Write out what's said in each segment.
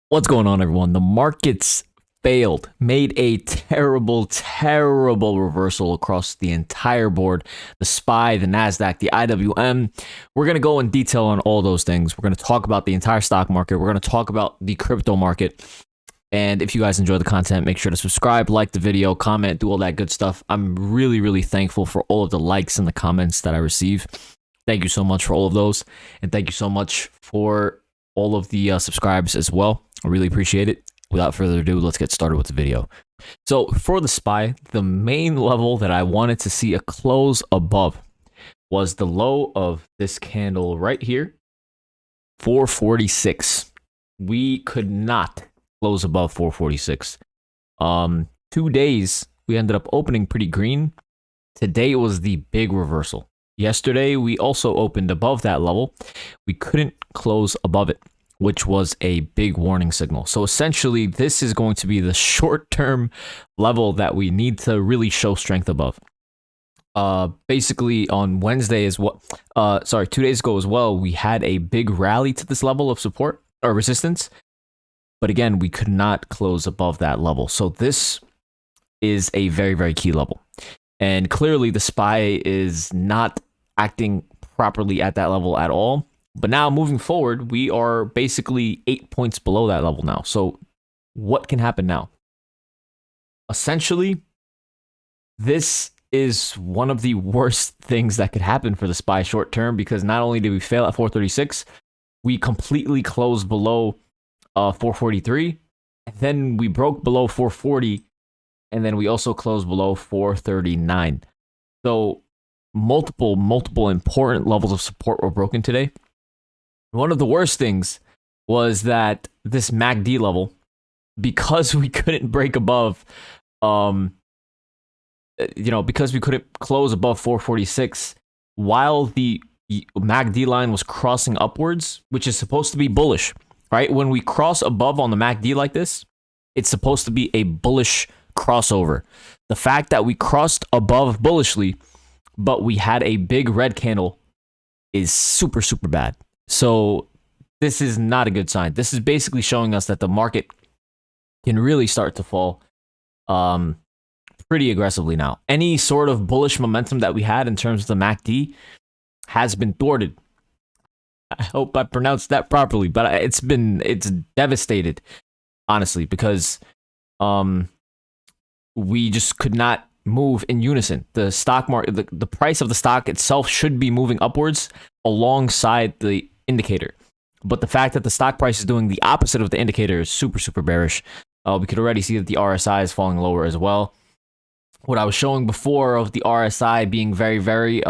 What's going on, everyone? The markets failed, made a terrible, terrible reversal across the entire board. The SPY, the NASDAQ, the IWM. We're going to go in detail on all those things. We're going to talk about the entire stock market. We're going to talk about the crypto market. And if you guys enjoy the content, make sure to subscribe, like the video, comment, do all that good stuff. I'm really, really thankful for all of the likes and the comments that I receive. Thank you so much for all of those. And thank you so much for all of the subscribes as well. I really appreciate it. Without further ado, let's get started with the video. So for the SPY, the main level that I wanted to see a close above was the low of this candle right here, 446. We could not close above 446. 2 days, we ended up opening pretty green. Today was the big reversal. Yesterday, we also opened above that level. We couldn't close above it, which was a big warning signal. So essentially, this is going to be the short-term level that we need to really show strength above. Basically, on Wednesday as well, 2 days ago as well, we had a big rally to this level of support or resistance. But again, we could not close above that level. So this is a very, very key level. And clearly, the SPY is not acting properly at that level at all. But now moving forward, we are basically 8 points below that level now. So what can happen now? Essentially, this is one of the worst things that could happen for the SPY short term, because not only did we fail at 436, we completely closed below 443, and then we broke below 440, and then we also closed below 439. So multiple important levels of support were broken today. One of the worst things was that this MACD level, because we couldn't break above, because we couldn't close above 446, while the MACD line was crossing upwards, which is supposed to be bullish, right? When we cross above on the MACD like this, it's supposed to be a bullish crossover. The fact that we crossed above bullishly, but we had a big red candle, is super, super bad. So this is not a good sign. This is basically showing us that the market can really start to fall pretty aggressively now. Any sort of bullish momentum that we had in terms of the MACD has been thwarted. I hope I pronounced that properly, but it's devastated, honestly, because we just could not move in unison. The stock market, the price of the stock itself should be moving upwards alongside the indicator. But the fact that the stock price is doing the opposite of the indicator is super, super bearish. We could already see that the RSI is falling lower as well. What I was showing before of the RSI being very, very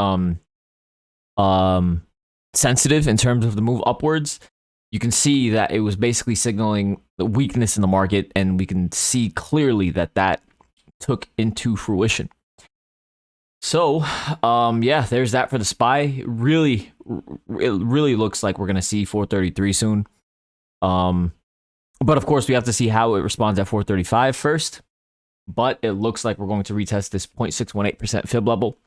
sensitive in terms of the move upwards, you can see that it was basically signaling the weakness in the market, and we can see clearly that that took into fruition. So, yeah, there's that for the SPY. It really looks like we're going to see 433 soon. But of course, we have to see how it responds at 435 first. But it looks like we're going to retest this 0.618% fib level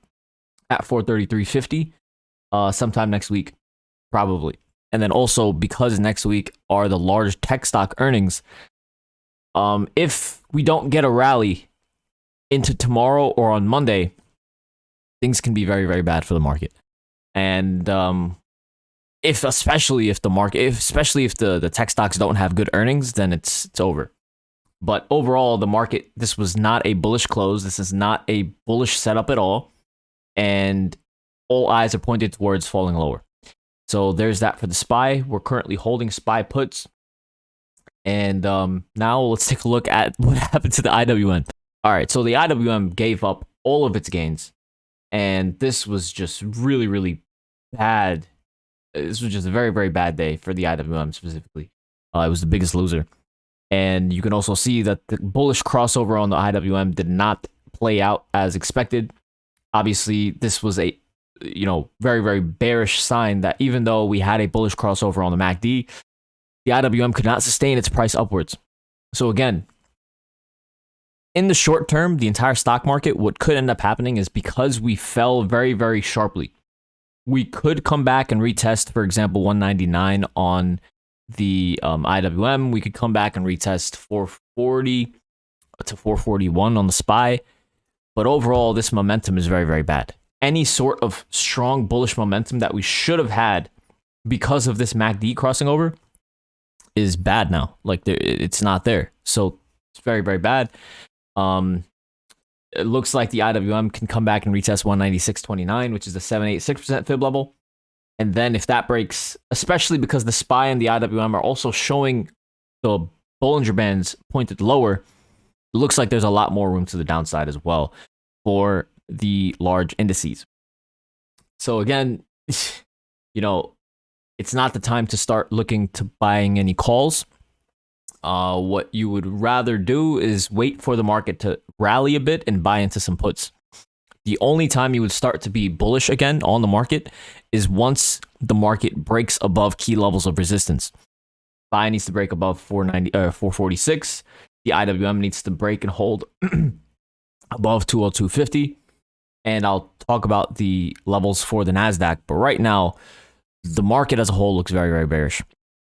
at 433.50 sometime next week, probably. And then also, because next week are the large tech stock earnings, if we don't get a rally into tomorrow or on Monday, things can be very, very bad for the market. And especially if the tech stocks don't have good earnings, then it's over. But overall, the market, this was not a bullish close. This is not a bullish setup at all. And all eyes are pointed towards falling lower. So there's that for the SPY. We're currently holding SPY puts. And now let's take a look at what happened to the IWM. All right, so the IWM gave up all of its gains. And this was just really, really bad. This was just a very, very bad day for the IWM specifically. It was the biggest loser. And you can also see that the bullish crossover on the IWM did not play out as expected. Obviously, this was a very, very bearish sign that even though we had a bullish crossover on the MACD, the IWM could not sustain its price upwards. So again, in the short term, the entire stock market, what could end up happening is because we fell very, very sharply, we could come back and retest, for example, 199 on the IWM, we could come back and retest 440 to 441 on the SPY. But overall, this momentum is very, very bad. Any sort of strong bullish momentum that we should have had because of this MACD crossing over is bad now. Like, it's not there. So it's very, very bad. It looks like the IWM can come back and retest 196.29, which is the 786% fib level. And then if that breaks, especially because the SPY and the IWM are also showing the Bollinger Bands pointed lower, it looks like there's a lot more room to the downside as well for the large indices. So again, you know, it's not the time to start looking to buying any calls. What you would rather do is wait for the market to rally a bit and buy into some puts. The only time you would start to be bullish again on the market is once the market breaks above key levels of resistance. SPY needs to break above 446. The IWM needs to break and hold above 202.50. And I'll talk about the levels for the NASDAQ. But right now, the market as a whole looks very, very bearish.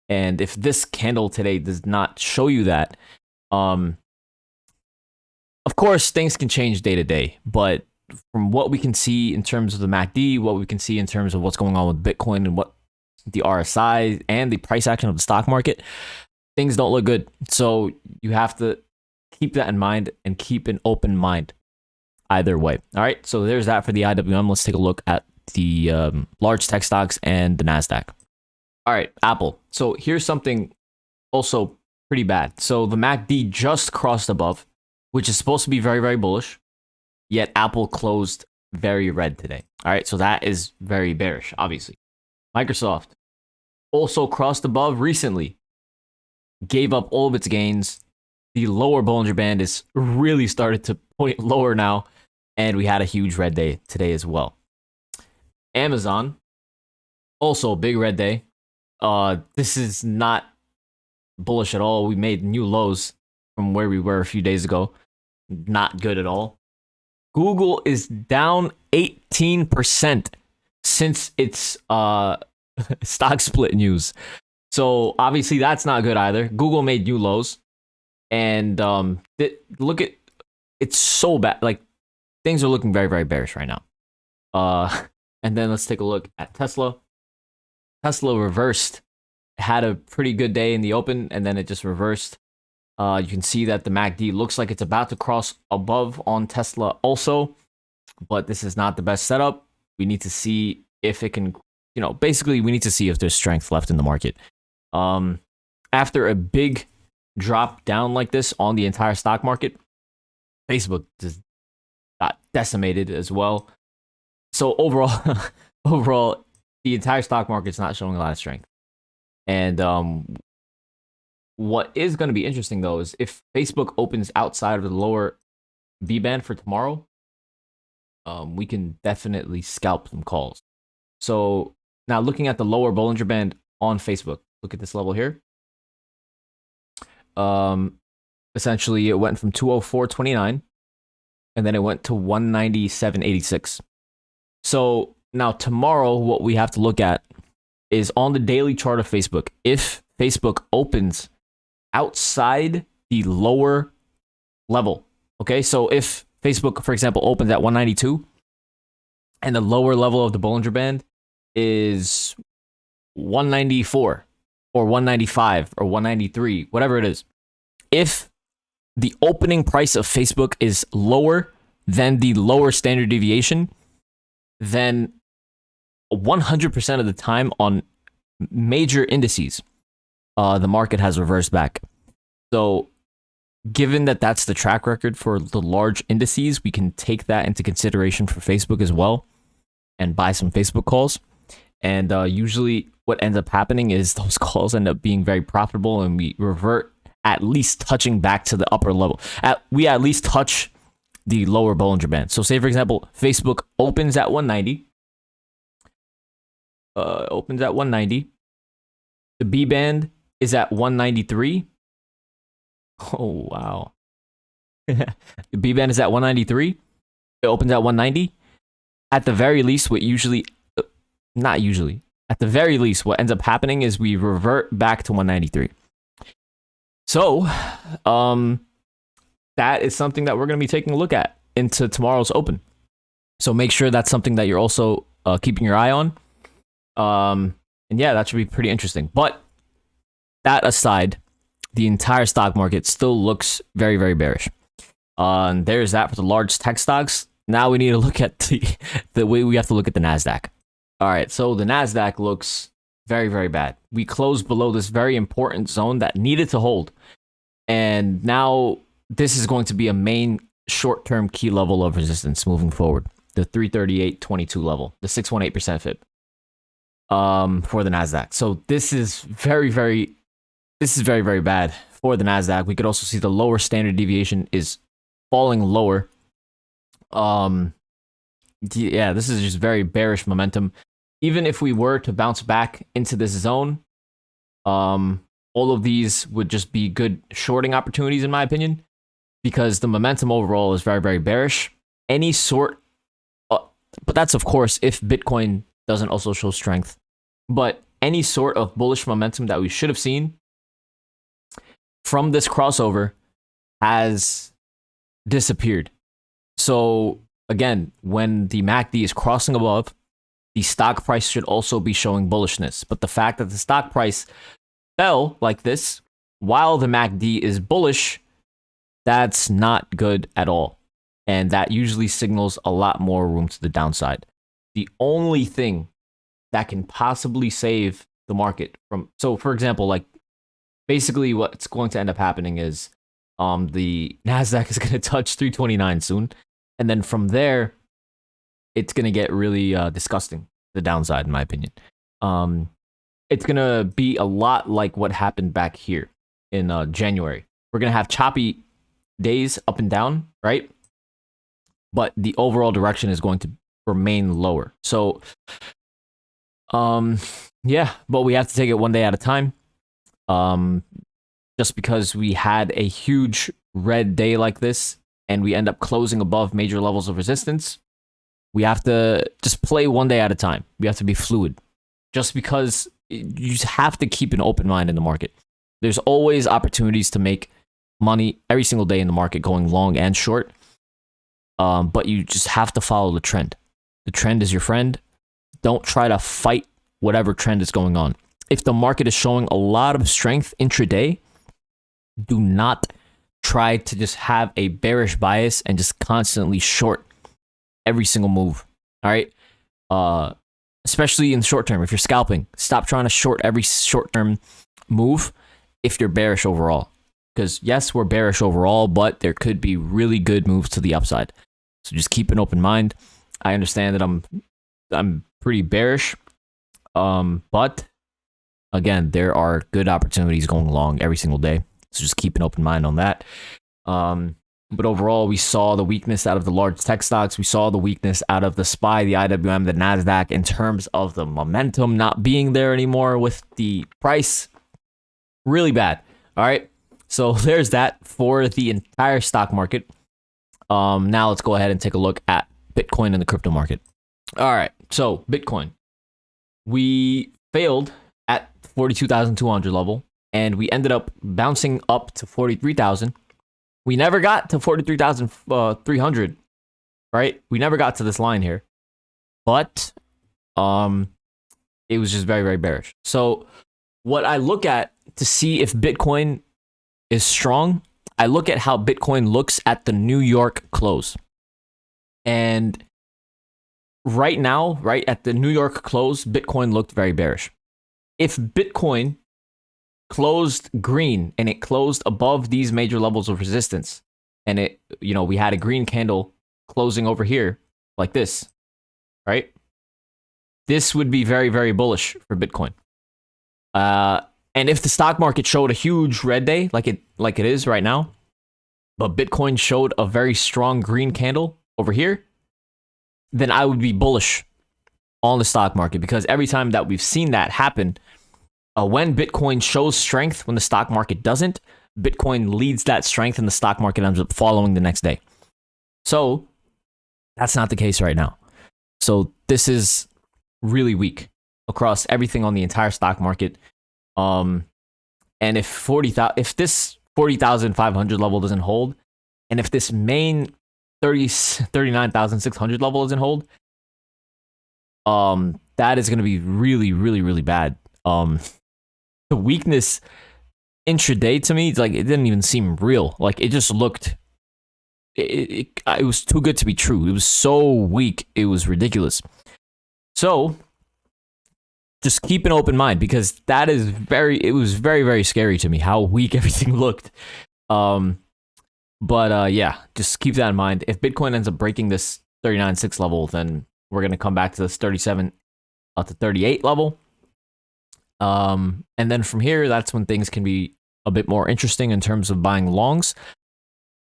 And if this candle today does not show you that, of course, things can change day to day. But from what we can see in terms of the MACD, what we can see in terms of what's going on with Bitcoin and what the RSI and the price action of the stock market, things don't look good. So you have to keep that in mind and keep an open mind either way. All right, so there's that for the IWM. Let's take a look at the large tech stocks and the NASDAQ. All right, Apple. So here's something also pretty bad. So the MACD just crossed above, which is supposed to be very, very bullish, yet Apple closed very red today. All right, so that is very bearish, obviously. Microsoft also crossed above recently, gave up all of its gains. The lower Bollinger Band is really started to point lower now, and we had a huge red day today as well. Amazon, also a big red day. This is not bullish at all. We made new lows from where we were a few days ago. Not good at all. Google is down 18% since its stock split news. So obviously that's not good either. Google made new lows. And look at, it's so bad. Like, things are looking very, very bearish right now. And then let's take a look at Tesla. Tesla reversed, had a pretty good day in the open, and then it just reversed. You can see that the MACD looks like it's about to cross above on Tesla also, but this is not the best setup. We need to see if it can, basically we need to see if there's strength left in the market. After a big drop down like this on the entire stock market, Facebook just got decimated as well. So overall, the entire stock market's not showing a lot of strength. And what is going to be interesting, though, is if Facebook opens outside of the lower B band for tomorrow, we can definitely scalp some calls. So now looking at the lower Bollinger Band on Facebook, look at this level here. Essentially, it went from 204.29, and then it went to 197.86. So now tomorrow, what we have to look at is on the daily chart of Facebook. If Facebook opens outside the lower level, okay? So if Facebook, for example, opens at 192 and the lower level of the Bollinger Band is 194 or 195 or 193, whatever it is. If the opening price of Facebook is lower than the lower standard deviation, then 100% of the time on major indices, the market has reversed back. So given that that's the track record for the large indices, we can take that into consideration for Facebook as well and buy some Facebook calls. And usually what ends up happening is those calls end up being very profitable, and we revert at least touching back to the upper level. We at least touch the lower Bollinger Band. So say, for example, Facebook opens at 190. The B band is at 193. Oh, wow. The B band is at 193. It opens at 190. At the very least, what usually, not usually, at the very least, what ends up happening is we revert back to 193. So, that is something that we're going to be taking a look at into tomorrow's open. So make sure that's something that you're also keeping your eye on. And yeah, that should be pretty interesting. But that aside, the entire stock market still looks very, very bearish. And there's that for the large tech stocks. Now we need to look at the way we have to look at the NASDAQ. All right, so the NASDAQ looks very, very bad. We closed below this very important zone that needed to hold. And now this is going to be a main short-term key level of resistance moving forward. The 338.22 level, the 618% FIB for the NASDAQ. So this is very, very bad for the NASDAQ. We could also see the lower standard deviation is falling lower. Yeah, this is just very bearish momentum. Even if we were to bounce back into this zone, all of these would just be good shorting opportunities in my opinion, because the momentum overall is very, very bearish. Any sort, but that's of course if Bitcoin doesn't also show strength. But any sort of bullish momentum that we should have seen from this crossover has disappeared. So again, when the MACD is crossing above, the stock price should also be showing bullishness. But the fact that the stock price fell like this while the MACD is bullish, that's not good at all. And that usually signals a lot more room to the downside. The only thing that can possibly save the market from, so for example, like basically what's going to end up happening is the NASDAQ is going to touch 329 soon. And then from there, it's going to get really disgusting, the downside, in my opinion. It's going to be a lot like what happened back here in January. We're going to have choppy days up and down, right? But the overall direction is going to remain lower. So, yeah, but we have to take it one day at a time. Just because we had a huge red day like this and we end up closing above major levels of resistance, we have to just play one day at a time. We have to be fluid. Just because you just have to keep an open mind in the market. There's always opportunities to make money every single day in the market, going long and short. But you just have to follow the trend. The trend is your friend. Don't try to fight whatever trend is going on. If the market is showing a lot of strength intraday, do not try to just have a bearish bias and just constantly short every single move. All right. Especially in the short term. If you're scalping, stop trying to short every short term move if you're bearish overall. Because yes, we're bearish overall, but there could be really good moves to the upside. So just keep an open mind. I understand that I'm pretty bearish. But again, there are good opportunities going long every single day. So just keep an open mind on that. But overall, we saw the weakness out of the large tech stocks. We saw the weakness out of the SPY, the IWM, the NASDAQ in terms of the momentum not being there anymore with the price. Really bad. All right. So there's that for the entire stock market. Now let's go ahead and take a look at Bitcoin and the crypto market. All right. So Bitcoin, we failed at 42,200 level and we ended up bouncing up to 43,000. We never got to 43,300, right? We never got to this line here, but it was just very, very bearish. So what I look at to see if Bitcoin is strong, I look at how Bitcoin looks at the New York close. And right now, right at the New York close, Bitcoin looked very bearish. If Bitcoin closed green and it closed above these major levels of resistance, and it, we had a green candle closing over here like this, right? This would be very, very bullish for Bitcoin. And if the stock market showed a huge red day like it is right now, but Bitcoin showed a very strong green candle over here, then I would be bullish on the stock market, because every time that we've seen that happen, when Bitcoin shows strength, when the stock market doesn't, Bitcoin leads that strength and the stock market ends up following the next day. So that's not the case right now. So this is really weak. across everything on the entire stock market. And if this 40,500 level doesn't hold, and if this main 39,600 level doesn't hold, that is going to be really, really, really bad. The weakness intraday to me, like, it didn't even seem real. Like, it just looked, it was too good to be true. It was so weak, it was ridiculous. So just keep an open mind, because that is it was very, very scary to me how weak everything looked. But yeah, just keep that in mind. If Bitcoin ends up breaking this 39.6 level, then we're going to come back to this 37 to 38 level. And then from here, that's when things can be a bit more interesting in terms of buying longs.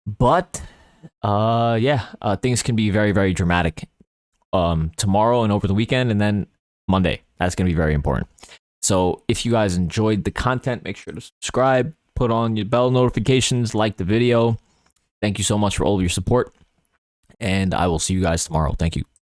But yeah, things can be very, very dramatic tomorrow and over the weekend, and then Monday. That's going to be very important. So if you guys enjoyed the content, make sure to subscribe, put on your bell notifications, like the video. Thank you so much for all of your support, and I will see you guys tomorrow. Thank you.